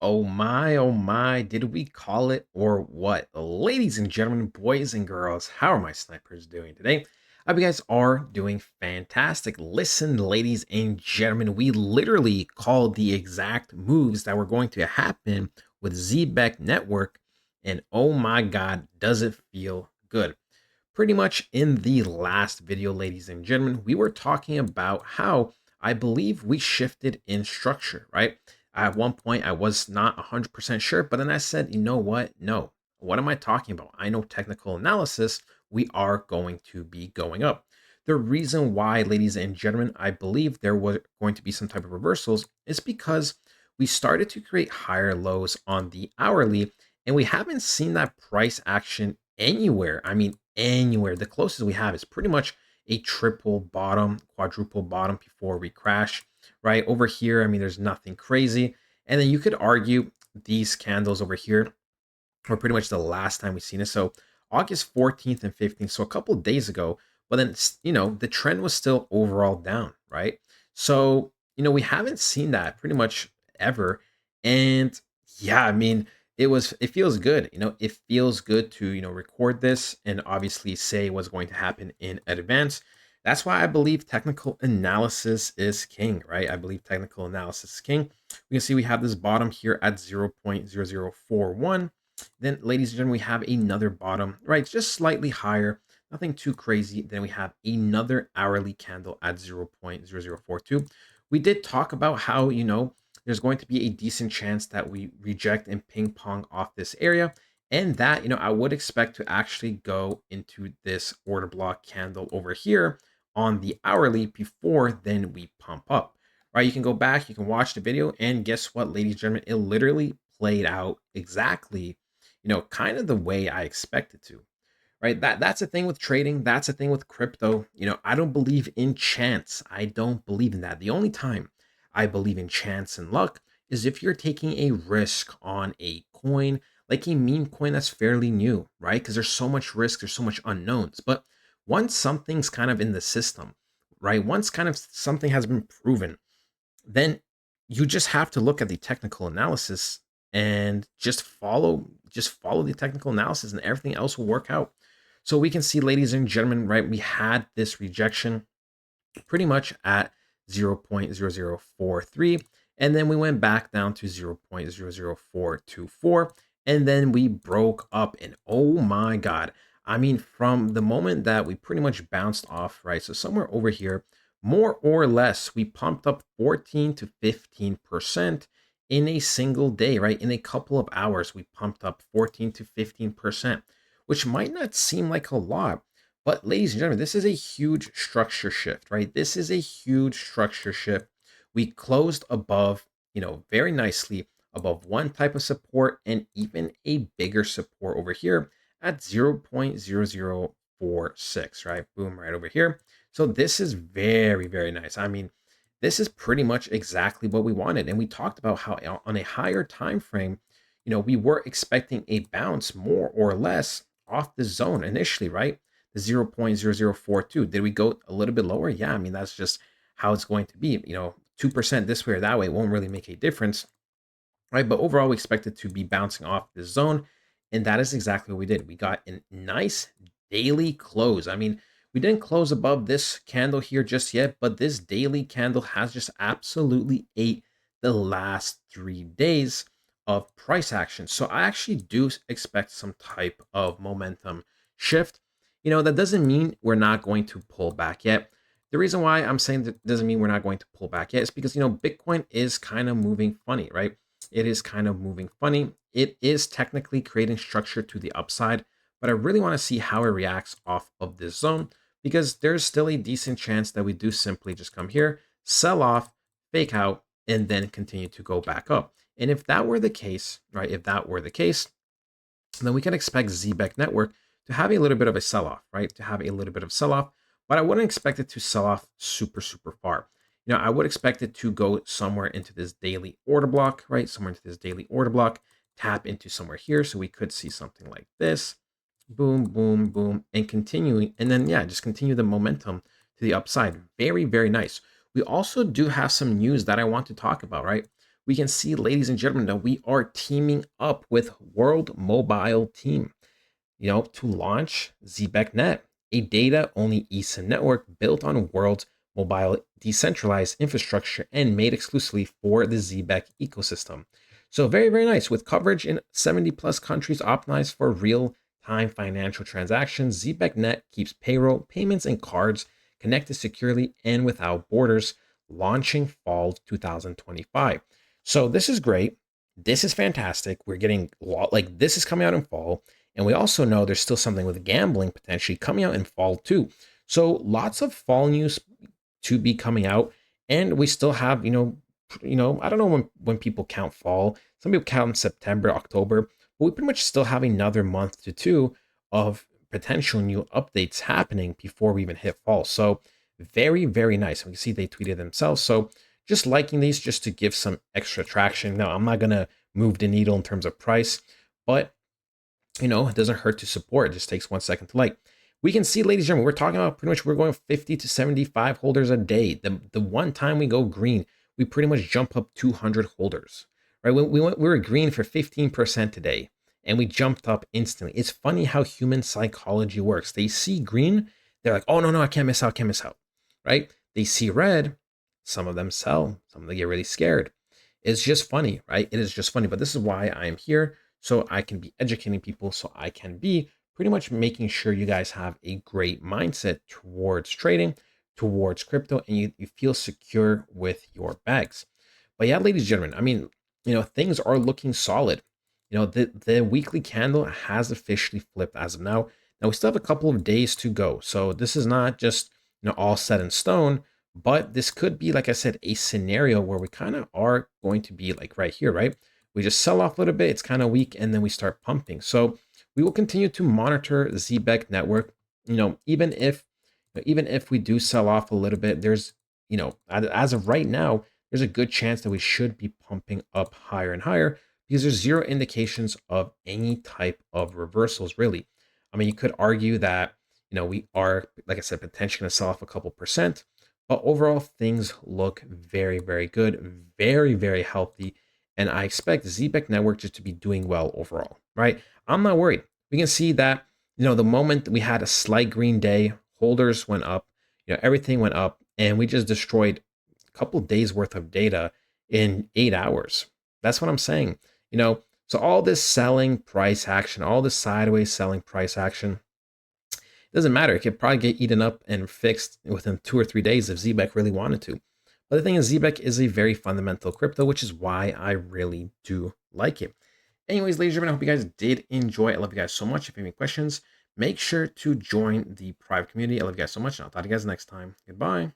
Oh my, did we call it or what? Ladies and gentlemen, boys and girls, how are my snipers doing today? I hope you guys are doing fantastic. Listen, ladies and gentlemen, we literally called the exact moves that were going to happen with ZBEC Network, and oh my god, does it feel good. Pretty much in the last video, ladies and gentlemen, we were talking about how I believe we shifted in structure, right? At one point, I was not 100% sure, but then I said, you know what? No. What am I talking about? I know technical analysis. We are going to be going up. The reason why, ladies and gentlemen, I believe there was going to be some type of reversals is because we started to create higher lows on the hourly, and we haven't seen that price action anywhere. I mean, anywhere. The closest we have is pretty much a triple bottom, quadruple bottom before we crash, right? Over here, I mean, there's nothing crazy. And then you could argue these candles over here were pretty much the last time we've seen it. So August 14th and 15th, so a couple of days ago, but then, the trend was still overall down, right? So, we haven't seen that pretty much ever. And yeah, I mean, it feels good. It feels good to, record this and obviously say what's going to happen in advance. That's why I believe technical analysis is king, right? I believe technical analysis is king. We can see we have this bottom here at 0.0041. Then, ladies and gentlemen, we have another bottom, right? Just slightly higher, nothing too crazy. Then we have another hourly candle at 0.0042. We did talk about how, there's going to be a decent chance that we reject and ping pong off this area. And that, I would expect to actually go into this order block candle over here on the hourly before then we pump up. Right? You can go back, you can watch the video, and guess what, ladies and gentlemen? It literally played out exactly, kind of the way I expected to. Right? That's the thing with trading. That's the thing with crypto. I don't believe in chance. I don't believe in that. The only time I believe in chance and luck is if you're taking a risk on a coin, like a meme coin that's fairly new, right? Because there's so much risk, there's so much unknowns. But once something's kind of in the system, right? Once kind of something has been proven, then you just have to look at the technical analysis and just follow the technical analysis, and everything else will work out. So we can see, ladies and gentlemen, right, we had this rejection pretty much at 0.0043, and then we went back down to 0.00424, and then we broke up. And oh my god, I mean, from the moment that we pretty much bounced off, right, so somewhere over here, more or less, we pumped up 14 to 15% in a single day, right? In a couple of hours, we pumped up 14 to 15%, which might not seem like a lot, but ladies and gentlemen, this is a huge structure shift, right? This is a huge structure shift. We closed above, very nicely above one type of support and even a bigger support over here at 0.0046, right? Boom, right over here. So this is very, very nice. I mean, this is pretty much exactly what we wanted. And we talked about how on a higher time frame, we were expecting a bounce more or less off the zone initially, right? The 0.0042. Did we go a little bit lower? Yeah, I mean, that's just how it's going to be. 2% this way or that way won't really make a difference, right? But overall, we expect it to be bouncing off the zone. And that is exactly what we did. We got a nice daily close. I mean, we didn't close above this candle here just yet, but this daily candle has just absolutely ate the last 3 days of price action. So I actually do expect some type of momentum shift. That doesn't mean we're not going to pull back yet. The reason why I'm saying that doesn't mean we're not going to pull back yet is because, Bitcoin is kind of moving funny, right? It is kind of moving funny. It is technically creating structure to the upside, but I really want to see how it reacts off of this zone, because there's still a decent chance that we do simply just come here, sell off, fake out, and then continue to go back up. And if that were the case, right, if that were the case, then we can expect ZBEC Network to have a little bit of a sell-off, right? To have a little bit of sell-off, but I wouldn't expect it to sell off super, super far. I would expect it to go somewhere into this daily order block, right? Somewhere into this daily order block, tap into somewhere here. So we could see something like this. Boom, boom, boom, and continuing. And then, yeah, just continue the momentum to the upside. Very, very nice. We also do have some news that I want to talk about, right? we can see, ladies and gentlemen, that we are teaming up with World Mobile Team, to launch ZebecNET, a data-only eSIM network built on World's mobile decentralized infrastructure and made exclusively for the Zebec ecosystem. So very, very nice. With coverage in 70 plus countries optimized for real-time financial transactions, ZebecNET keeps payroll, payments, and cards connected securely and without borders, launching fall 2025. So this is great. This is fantastic. We're getting like this is coming out in fall. And we also know there's still something with gambling potentially coming out in fall too. So lots of fall news to be coming out. And we still have, I don't know when people count fall. Some people count September, October, but we pretty much still have another month to two of potential new updates happening before we even hit fall. So very, very nice. We can see they tweeted themselves. So just liking these just to give some extra traction. Now, I'm not going to move the needle in terms of price, but it doesn't hurt to support. It just takes 1 second to like. We can see, ladies and gentlemen, we're talking about pretty much we're going 50 to 75 holders a day. The one time we go green, we pretty much jump up 200 holders, right? When we were green for 15% today, and we jumped up instantly. It's funny how human psychology works. They see green, they're like, oh no, I can't miss out, right? They see red, some of them sell, some of them get really scared. It's just funny, right? It is just funny, but this is why I am here, so I can be educating people, so I can be pretty much making sure you guys have a great mindset towards trading, towards crypto, and you feel secure with your bags. But yeah, ladies and gentlemen, I mean, things are looking solid. The weekly candle has officially flipped as of now. Now we still have a couple of days to go. So this is not just, all set in stone, but this could be, like I said, a scenario where we kind of are going to be like right here, right? We just sell off a little bit, it's kind of weak, and then we start pumping. So we will continue to monitor the Zebec network. Even if we do sell off a little bit, there's, as of right now, there's a good chance that we should be pumping up higher and higher because there's zero indications of any type of reversals, really. I mean, you could argue that, we are, like I said, potentially going to sell off a couple percent, but overall, things look very, very good, very, very healthy. And I expect Zebec Network just to be doing well overall, right? I'm not worried. We can see that, the moment we had a slight green day, holders went up, everything went up, and we just destroyed a couple days worth of data in 8 hours. That's what I'm saying. So all this selling price action, all this sideways selling price action, it doesn't matter. It could probably get eaten up and fixed within 2 or 3 days if Zebec really wanted to. But the thing is, Zebec is a very fundamental crypto, which is why I really do like it. Anyways, ladies and gentlemen, I hope you guys did enjoy. I love you guys so much. If you have any questions, make sure to join the private community. I love you guys so much, and I'll talk to you guys next time. Goodbye.